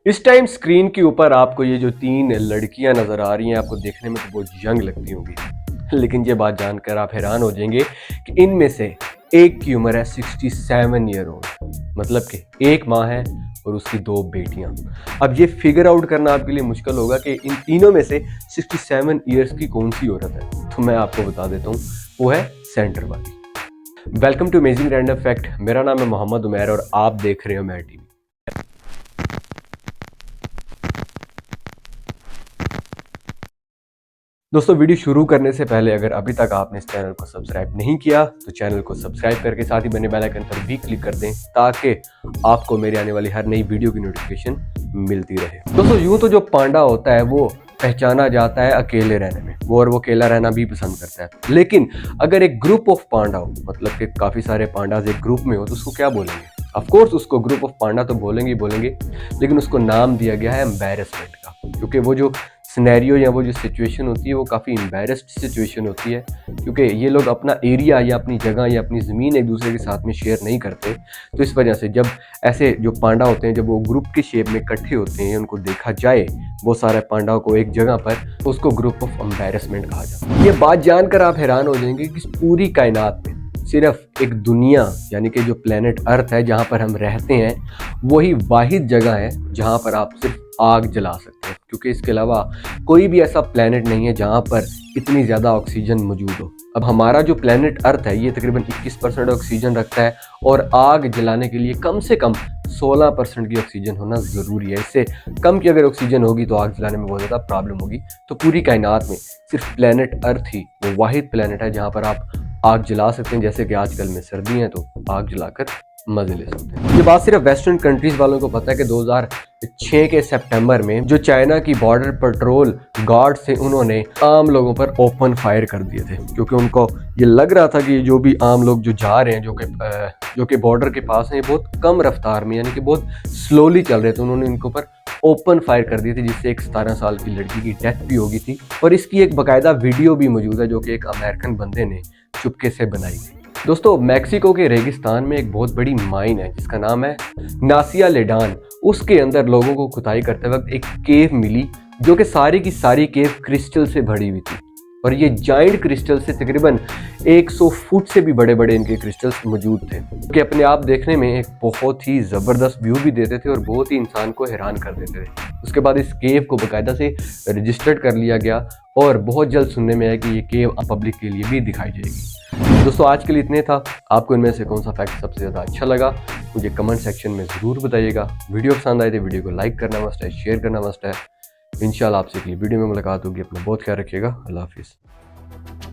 इस time screen के ऊपर आपको ये जो 3 लड़कियां नजर आ रही हैं, आपको देखने में तो बहुत यंग लगती होंगी, लेकिन ये बात जानकर आप हैरान हो जाएंगे कि इनमें से एक की उम्र है 67 ईयर ओल्ड। मतलब कि एक माँ है और उसकी 2 बेटियां। अब ये फिगर आउट करना आपके लिए मुश्किल होगा कि इन तीनों में से 67 ईयर्स की कौन सी औरत है। तो मैं आपको बता देता हूँ, वो है सेंटर वाली। Welcome to amazing random fact. मेरा नाम है मोहम्मद उमैर और आप देख रहे हो मेरा टीवी। दोस्तों, वीडियो शुरू करने से पहले अगर अभी तक आपने इस चैनल को सब्सक्राइब नहीं किया तो चैनल को सब्सक्राइब करके साथ ही बने बेल आइकन पर भी क्लिक कर दें ताकि आपको मेरी आने वाली हर नई वीडियो की नोटिफिकेशन मिलती रहे। दोस्तों, यूं तो जो पांडा होता है वो पहचाना जाता है अकेले रहने में, वो अकेला रहना भी पसंद करता है। लेकिन अगर एक ग्रुप ऑफ पांडा हो, मतलब कि काफी सारे पांडाज एक ग्रुप में हो, तो उसको क्या बोलेंगे? ऑफकोर्स उसको ग्रुप ऑफ पांडा तो बोलेंगे ही बोलेंगे, लेकिन उसको नाम दिया गया है एम्बैरेसमेंट का, क्योंकि वो जो सिनेरियो या वो जो सिचुएशन होती है वो काफ़ी एम्बैरेस्ड सिचुएशन होती है, क्योंकि ये लोग अपना एरिया या अपनी जगह या अपनी ज़मीन एक दूसरे के साथ में शेयर नहीं करते। तो इस वजह से जब ऐसे जो पांडा होते हैं, जब वो ग्रुप के शेप में इकट्ठे होते हैं, उनको देखा जाए वो सारे पांडाओं को एक जगह पर, तो उसको ग्रुप ऑफ एम्बैरेसमेंट कहा जाता है। ये बात जानकर आप हैरान हो जाएंगे कि पूरी कायनात में सिर्फ एक दुनिया यानी कि जो प्लेनेट अर्थ है जहाँ पर हम रहते हैं, वही वाहिद जगह है जहाँ पर आप सिर्फ आग जला सकते हैं, क्योंकि इसके अलावा कोई भी ऐसा प्लेनेट नहीं है जहाँ पर इतनी ज़्यादा ऑक्सीजन मौजूद हो। अब हमारा जो प्लेनेट अर्थ है ये तकरीबन 21% ऑक्सीजन रखता है और आग जलाने के लिए कम से कम 16% की ऑक्सीजन होना ज़रूरी है। इससे कम की अगर ऑक्सीजन होगी तो आग जलाने में बहुत ज़्यादा प्रॉब्लम होगी। तो पूरी कायनात में सिर्फ प्लेनेट अर्थ ही वो वाहिद प्लेनेट है जहाँ पर आप आग जला सकते हैं। जैसे कि आजकल में सर्दी है तो आग जलाकर मजे ले सकते हैं। ये बात सिर्फ वेस्टर्न कंट्रीज वालों को पता है कि 2006 के सितंबर में जो चाइना की बॉर्डर पेट्रोल गार्ड थे, उन्होंने आम लोगों पर ओपन फायर कर दिए थे, क्योंकि उनको ये लग रहा था कि जो भी आम लोग जो जा रहे हैं, जो कि बॉर्डर के पास हैं, ये बहुत कम रफ्तार में यानी कि बहुत स्लोली चल रहे थे। उन्होंने इनके ऊपर ओपन फायर कर दिए थे, जिससे एक 17 साल की लड़की की डेथ भी हो गई थी। और इसकी एक बाकायदा वीडियो भी मौजूद है जो कि एक अमेरिकन बंदे ने चुपके से बनाई थी। दोस्तों, मैक्सिको के रेगिस्तान में एक बहुत बड़ी माइन है जिसका नाम है नासिया लेडान। उसके अंदर लोगों को खुदाई करते वक्त एक केव मिली जो कि सारी की सारी केव क्रिस्टल से भरी हुई थी, और ये जाइंट क्रिस्टल से तकरीबन 100 फुट से भी बड़े बड़े इनके क्रिस्टल्स मौजूद थे, कि अपने आप देखने में एक बहुत ही ज़बरदस्त व्यू भी देते थे और बहुत ही इंसान को हैरान कर देते थे। उसके बाद इस केव को बाकायदा से रजिस्टर्ड कर लिया गया और बहुत जल्द सुनने में आया कि ये केव पब्लिक के लिए भी दिखाई जाएगी। दोस्तों, आज के लिए इतने था। आपको इनमें से कौन सा फैक्ट सबसे ज़्यादा अच्छा लगा मुझे कमेंट सेक्शन में ज़रूर बताइएगा। वीडियो पसंद आए तो वीडियो को लाइक करना मस्ट है, शेयर करना मस्ट है। इंशाल्लाह आपसे अगली वीडियो में मुलाकात होगी। अपना बहुत ख्याल रखिएगा। अल्लाह हाफिज़।